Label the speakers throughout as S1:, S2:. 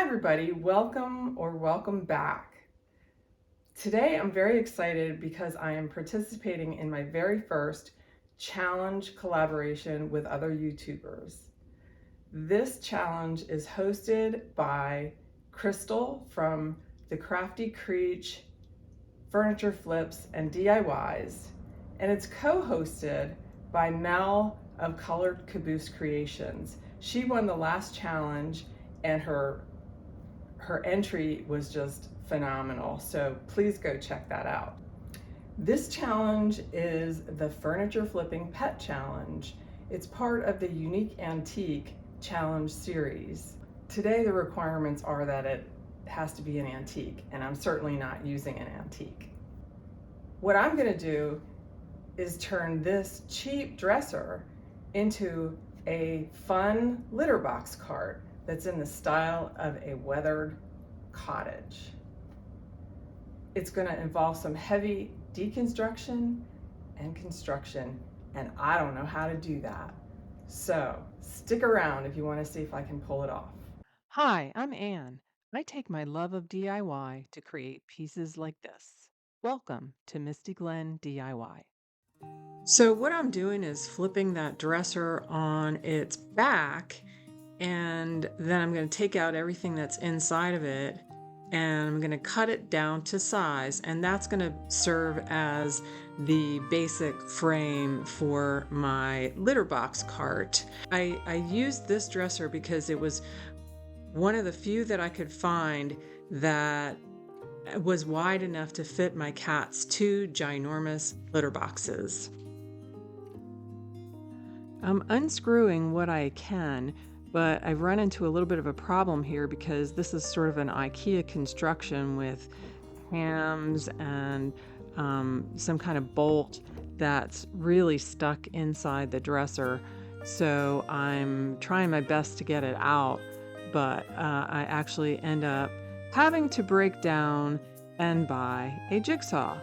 S1: everybody, welcome back. Today I'm very excited because I am participating in my very first challenge collaboration with other YouTubers. This challenge is hosted by Crystal from the Crafty Creech Furniture Flips and DIYs, and it's co-hosted by Mel of Colored Caboose Creations. She won the last challenge and her entry was just phenomenal. So please go check that out. This challenge is the Furniture Flipping Pet Challenge. It's part of the Unique Antique Challenge series. Today the requirements are that it has to be an antique, and I'm certainly not using an antique. What I'm going to do is turn this cheap dresser into a fun litter box cart that's in the style of a weathered cottage. It's going to involve some heavy deconstruction and construction, and I don't know how to do that. So stick around if you want to see if I can pull it off.
S2: Hi, I'm Anne. I take my love of DIY to create pieces like this. Welcome to Misty Glen DIY. So what I'm doing is flipping that dresser on its back, and then I'm going to take out everything that's inside of it, and I'm going to cut it down to size, and that's going to serve as the basic frame for my litter box cart. I used this dresser because it was one of the few that I could find that was wide enough to fit my cat's two ginormous litter boxes. I'm unscrewing what I can, but I've run into a little bit of a problem here because this is sort of an IKEA construction with hams and some kind of bolt that's really stuck inside the dresser. So I'm trying my best to get it out, but I actually end up having to break down and buy a jigsaw.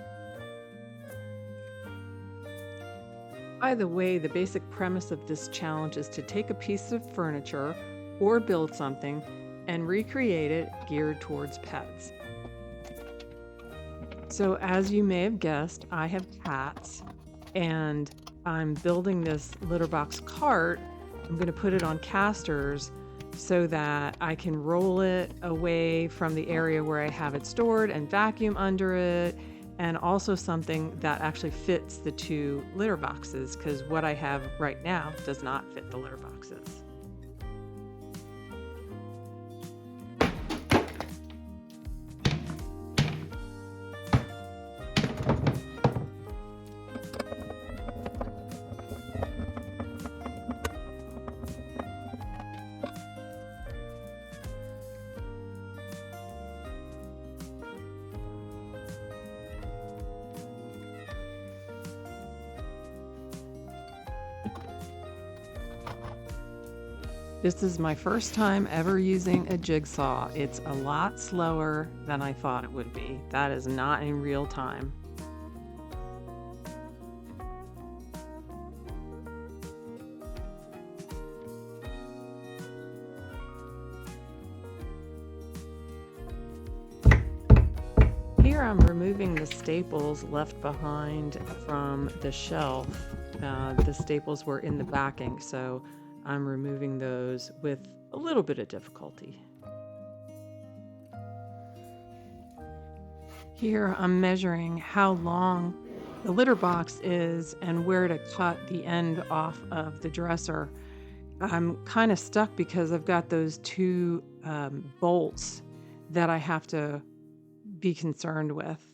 S2: By the way, the basic premise of this challenge is to take a piece of furniture or build something and recreate it geared towards pets. So, as you may have guessed, I have cats, and I'm building this litter box cart. I'm going to put it on casters so that I can roll it away from the area where I have it stored and vacuum under it, and also something that actually fits the two litter boxes, because what I have right now does not fit the litter boxes. This is my first time ever using a jigsaw. It's a lot slower than I thought it would be. That is not in real time. Here I'm removing the staples left behind from the shelf. The staples were in the backing, so I'm removing those with a little bit of difficulty. Here I'm measuring how long the litter box is and where to cut the end off of the dresser. I'm kind of stuck because I've got those two bolts that I have to be concerned with.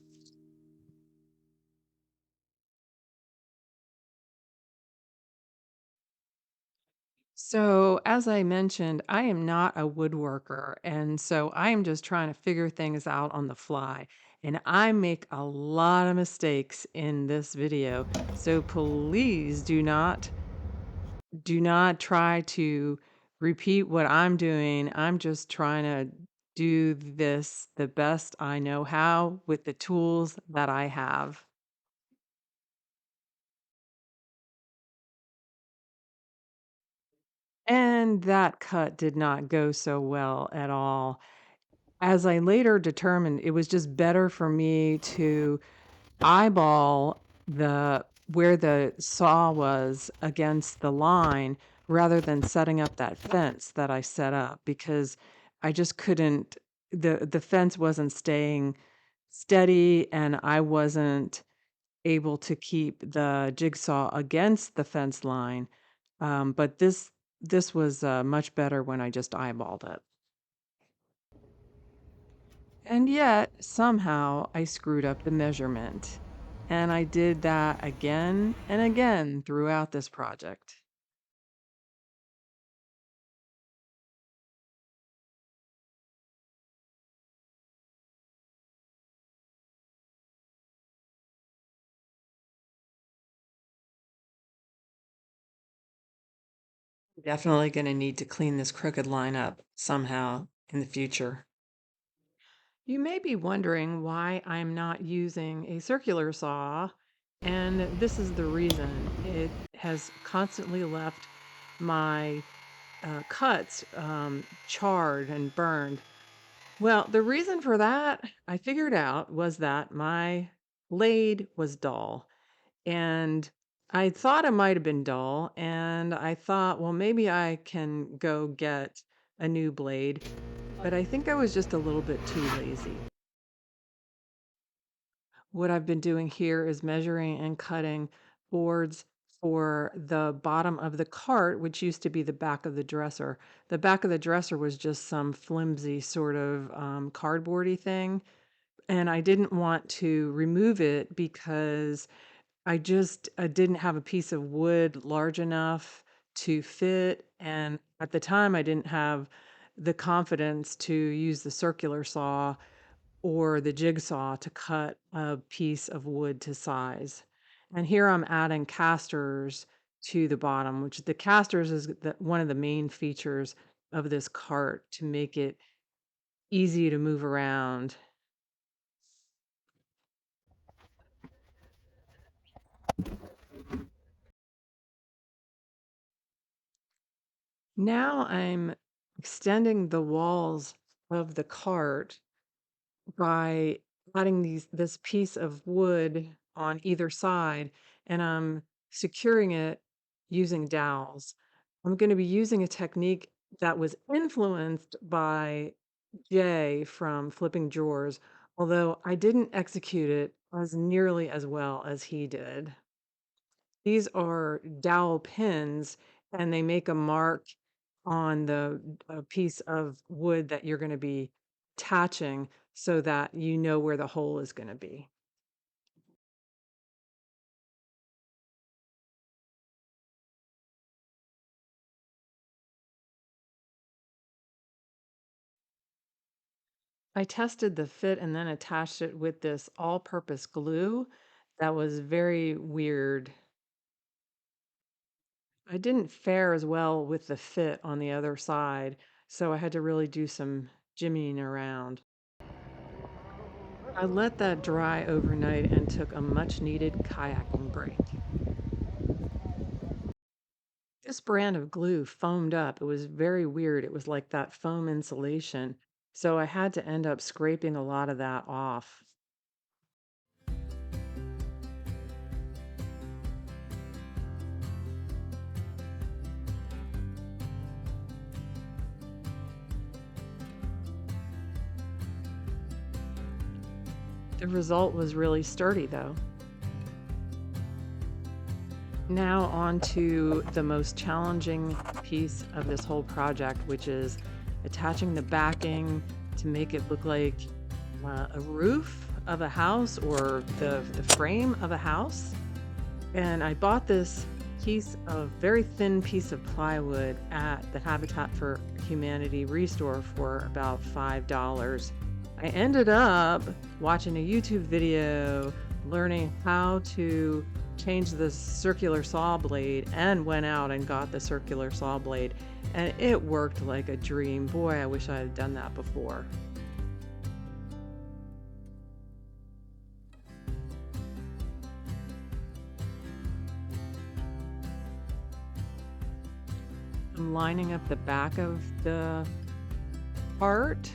S2: So, as I mentioned, I am not a woodworker. And so I am just trying to figure things out on the fly. And I make a lot of mistakes in this video. So please do not try to repeat what I'm doing. I'm just trying to do this the best I know how with the tools that I have. And that cut did not go so well at all. As I later determined, it was just better for me to eyeball where the saw was against the line rather than setting up that fence that I set up, because I just couldn't, the fence wasn't staying steady, and I wasn't able to keep the jigsaw against the fence line. But this was much better when I just eyeballed it. And yet, somehow, I screwed up the measurement. And I did that again and again throughout this project. Definitely going to need to clean this crooked line up somehow in the future. You may be wondering why I'm not using a circular saw, and this is the reason. It has constantly left my cuts charred and burned. Well, the reason for that, I figured out, was that my blade was dull. And I thought it might have been dull. And I thought, well, maybe I can go get a new blade. But I think I was just a little bit too lazy. What I've been doing here is measuring and cutting boards for the bottom of the cart, which used to be the back of the dresser. The back of the dresser was just some flimsy sort of cardboardy thing. And I didn't want to remove it because I just didn't have a piece of wood large enough to fit. And at the time, I didn't have the confidence to use the circular saw or the jigsaw to cut a piece of wood to size. And here I'm adding casters to the bottom, which the casters is one of the main features of this cart to make it easy to move around. Now I'm extending the walls of the cart by adding this piece of wood on either side, and I'm securing it using dowels. I'm going to be using a technique that was influenced by Jay from Flipping Drawers, although I didn't execute it as nearly as well as he did. These are dowel pins, and they make a mark on the piece of wood that you're going to be attaching so that you know where the hole is going to be. I tested the fit and then attached it with this all-purpose glue that was very weird. I didn't fare as well with the fit on the other side, so I had to really do some jimmying around. I let that dry overnight and took a much needed kayaking break. This brand of glue foamed up. It was very weird. It was like that foam insulation. So I had to end up scraping a lot of that off. The result was really sturdy, though. Now on to the most challenging piece of this whole project, which is attaching the backing to make it look like a roof of a house or the frame of a house. And I bought this very thin piece of plywood at the Habitat for Humanity Restore for about $5. I ended up watching a YouTube video learning how to change the circular saw blade, and went out and got the circular saw blade, and it worked like a dream. Boy, I wish I had done that before. I'm lining up the back of the part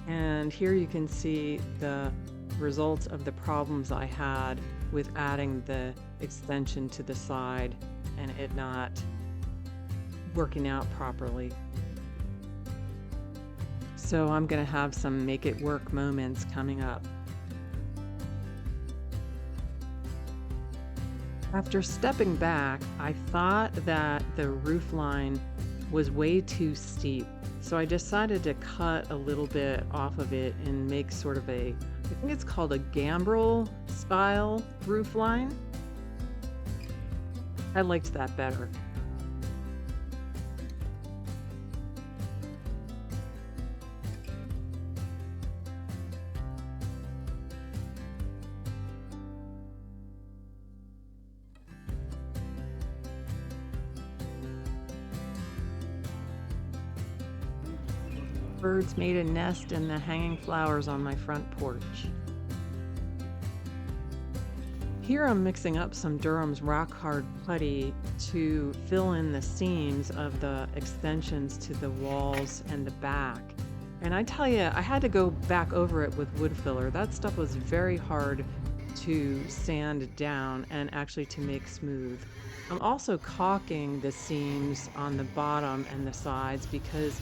S2: And here you can see the results of the problems I had with adding the extension to the side and it not working out properly. So I'm going to have some make it work moments coming up. After stepping back, I thought that the roof line was way too steep. So I decided to cut a little bit off of it and make sort of I think it's called a gambrel style roof line. I liked that better. Birds made a nest in the hanging flowers on my front porch. Here I'm mixing up some Durham's Rock Hard Putty to fill in the seams of the extensions to the walls and the back. And I tell you, I had to go back over it with wood filler. That stuff was very hard to sand down and actually to make smooth. I'm also caulking the seams on the bottom and the sides because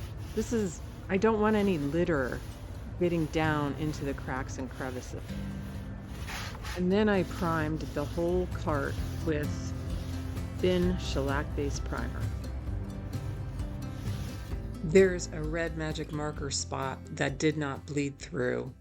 S2: I don't want any litter getting down into the cracks and crevices. And then I primed the whole cart with thin shellac-based primer. There's a red magic marker spot that did not bleed through.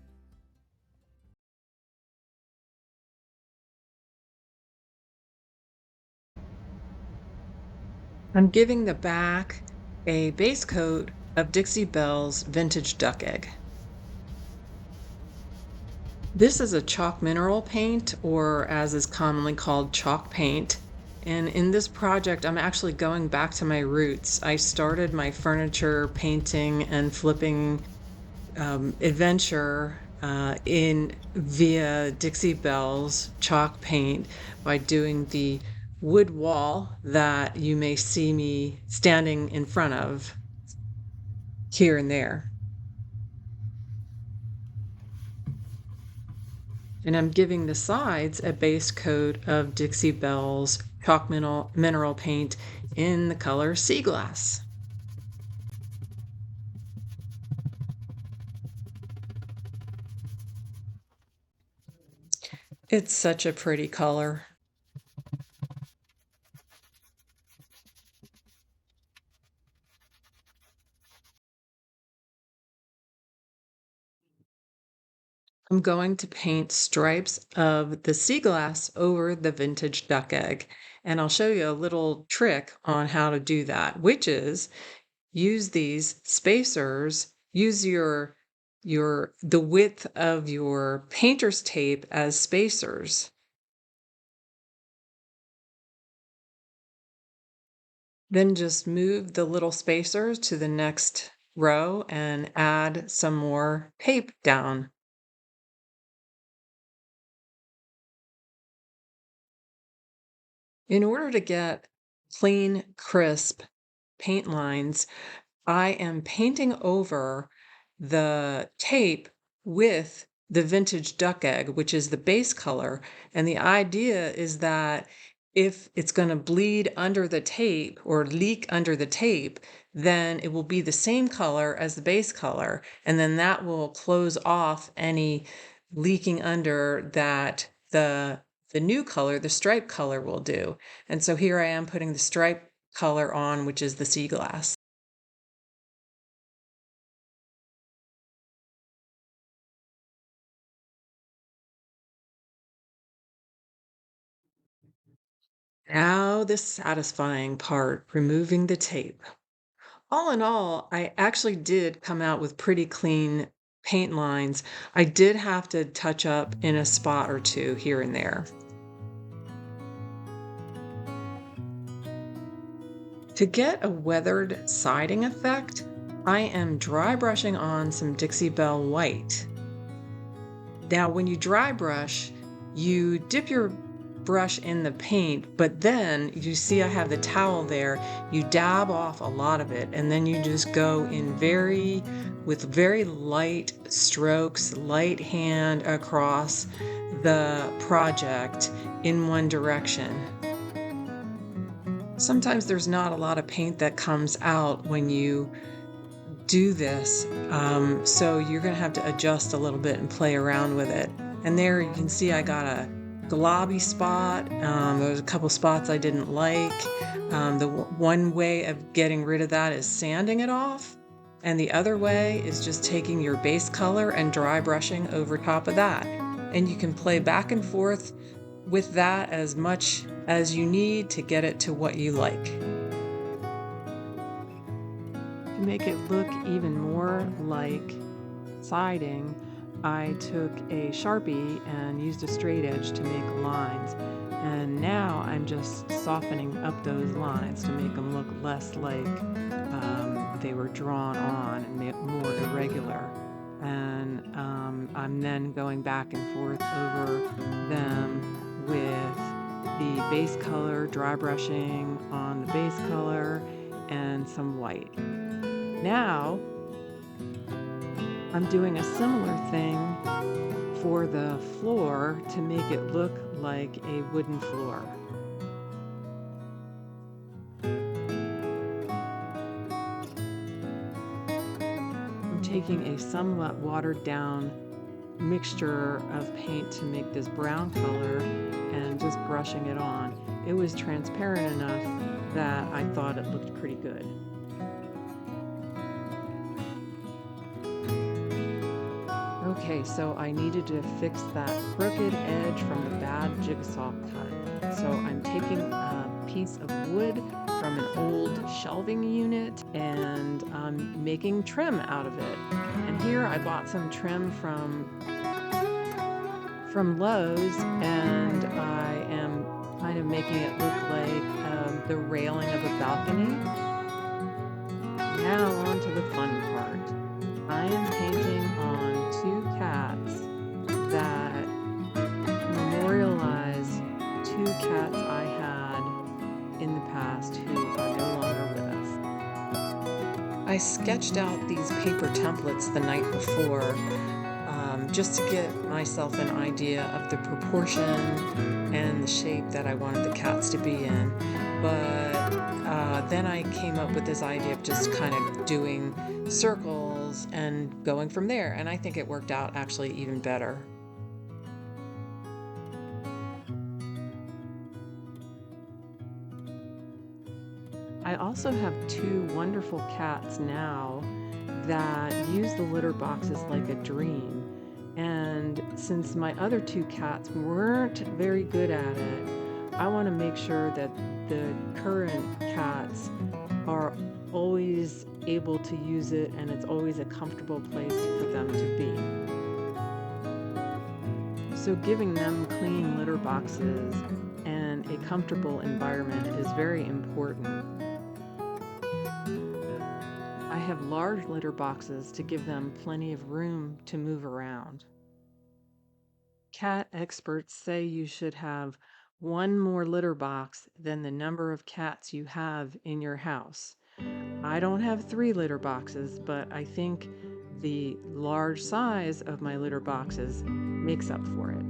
S2: I'm giving the back a base coat of Dixie Belle's Vintage Duck Egg. This is a chalk mineral paint, or as is commonly called, chalk paint. And in this project, I'm actually going back to my roots. I started my furniture painting and flipping adventure via Dixie Belle's chalk paint by doing the wood wall that you may see me standing in front of here and there. And I'm giving the sides a base coat of Dixie Belle's chalk mineral paint in the color Sea Glass. It's such a pretty color. I'm going to paint stripes of the sea glass over the vintage duck egg. And I'll show you a little trick on how to do that, which is use these spacers, use the width of your painter's tape as spacers. Then just move the little spacers to the next row and add some more tape down. In order to get clean, crisp paint lines, I am painting over the tape with the vintage duck egg, which is the base color. And the idea is that if it's going to bleed under the tape or leak under the tape, then it will be the same color as the base color. And then that will close off any leaking under that the new color, the stripe color, will do. And so here I am putting the stripe color on, which is the sea glass. Now the satisfying part, removing the tape. All in all, I actually did come out with pretty clean paint lines. I did have to touch up in a spot or two here and there. To get a weathered siding effect, I am dry brushing on some Dixie Belle white. Now, when you dry brush, you dip your brush in the paint, but then you see I have the towel there, you dab off a lot of it, and then you just go in with very light strokes, light hand across the project in one direction. Sometimes there's not a lot of paint that comes out when you do this, so you're gonna have to adjust a little bit and play around with it. And there you can see I got a globby spot. There was a couple spots I didn't like. One way of getting rid of that is sanding it off, and the other way is just taking your base color and dry brushing over top of that. And you can play back and forth with that as much as you need to get it to what you like. To make it look even more like siding, I took a Sharpie and used a straight edge to make lines. And now I'm just softening up those lines to make them look less like they were drawn on and more irregular. And I'm then going back and forth over them with the base color, dry brushing on the base color, and some white. Now, I'm doing a similar thing for the floor to make it look like a wooden floor. I'm taking a somewhat watered down mixture of paint to make this brown color and just brushing it on. It was transparent enough that I thought it looked pretty good. Okay, so I needed to fix that crooked edge from the bad jigsaw cut. So I'm taking a piece of wood from an old shelving unit and I'm making trim out of it. And here I bought some trim from Lowe's, and I am kind of making it look like the railing of a balcony. Now on to the fun part. I am painting on two cats that memorialize two cats I had in the past who are no longer with us. I sketched out these paper templates the night before just to get myself an idea of the proportion and the shape that I wanted the cats to be in. But then I came up with this idea of just kind of doing circles and going from there, and I think it worked out actually even better. I also have two wonderful cats now that use the litter boxes like a dream. And since my other two cats weren't very good at it, I want to make sure that the current cats are always able to use it and it's always a comfortable place for them to be. So giving them clean litter boxes and a comfortable environment is very important. I have large litter boxes to give them plenty of room to move around. Cat experts say you should have one more litter box than the number of cats you have in your house. I don't have 3 litter boxes, but I think the large size of my litter boxes makes up for it.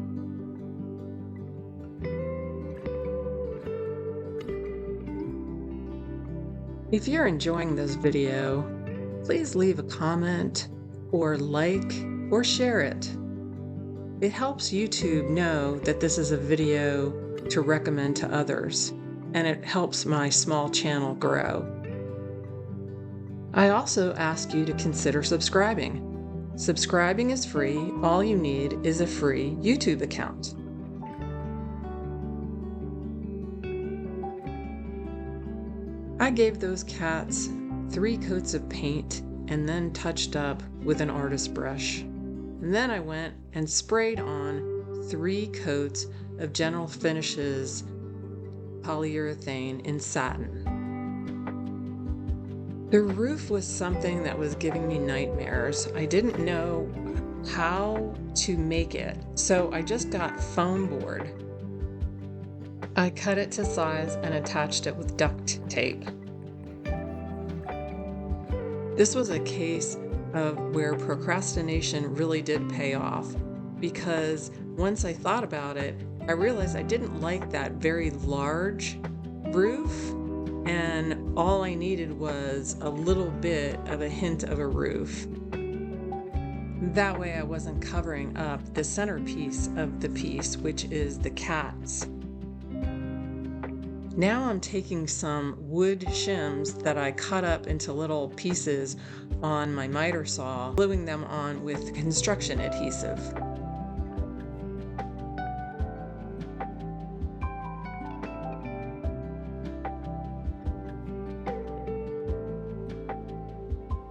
S2: If you're enjoying this video, please leave a comment or like or share it. It helps YouTube know that this is a video to recommend to others, and it helps my small channel grow. I also ask you to consider subscribing. Subscribing is free. All you need is a free YouTube account. I gave those cats 3 coats of paint and then touched up with an artist brush. And then I went and sprayed on 3 coats of General Finishes polyurethane in satin. The roof was something that was giving me nightmares. I didn't know how to make it, so I just got foam board. I cut it to size and attached it with duct tape. This was a case of where procrastination really did pay off, because once I thought about it, I realized I didn't like that very large roof, and all I needed was a little bit of a hint of a roof. That way I wasn't covering up the centerpiece of the piece, which is the cats. Now I'm taking some wood shims that I cut up into little pieces on my miter saw, gluing them on with construction adhesive.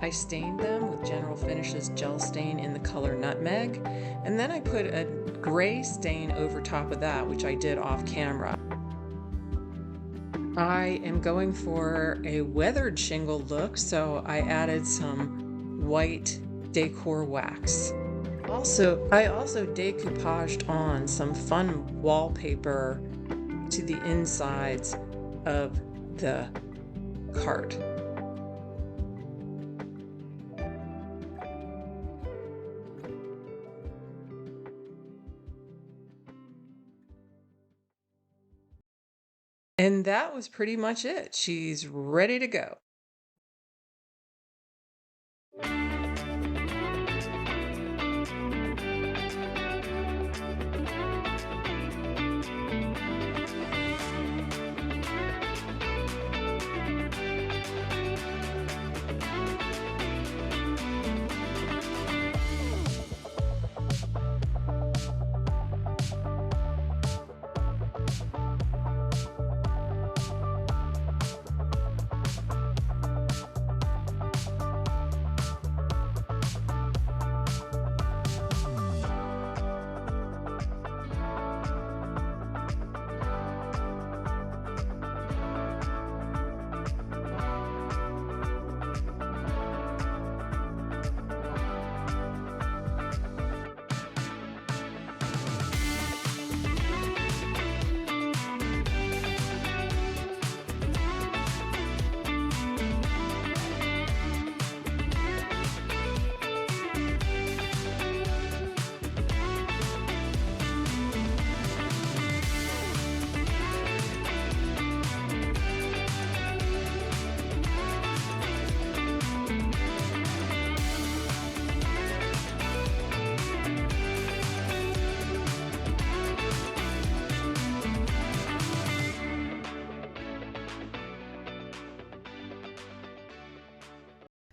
S2: I stained them with General Finishes gel stain in the color nutmeg, and then I put a gray stain over top of that, which I did off camera. I am going for a weathered shingle look, so I added some white decor wax. I also decoupaged on some fun wallpaper to the insides of the cart. And that was pretty much it. She's ready to go.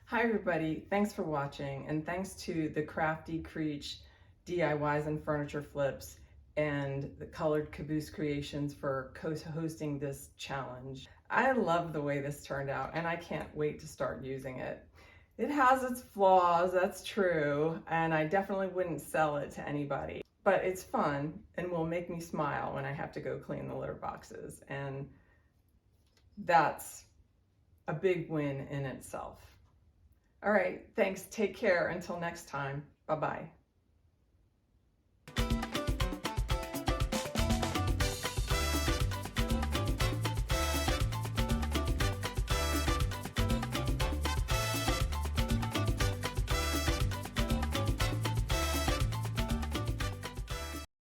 S1: Hi everybody, thanks for watching, and thanks to the Crafty Creech DIYs and furniture flips and the Colored Caboose Creations for co-hosting this challenge. I love the way this turned out and I can't wait to start using it. It has its flaws, that's true, and I definitely wouldn't sell it to anybody, but it's fun and will make me smile when I have to go clean the litter boxes, and that's a big win in itself. All right, thanks. Take care. Until next time. Bye-bye.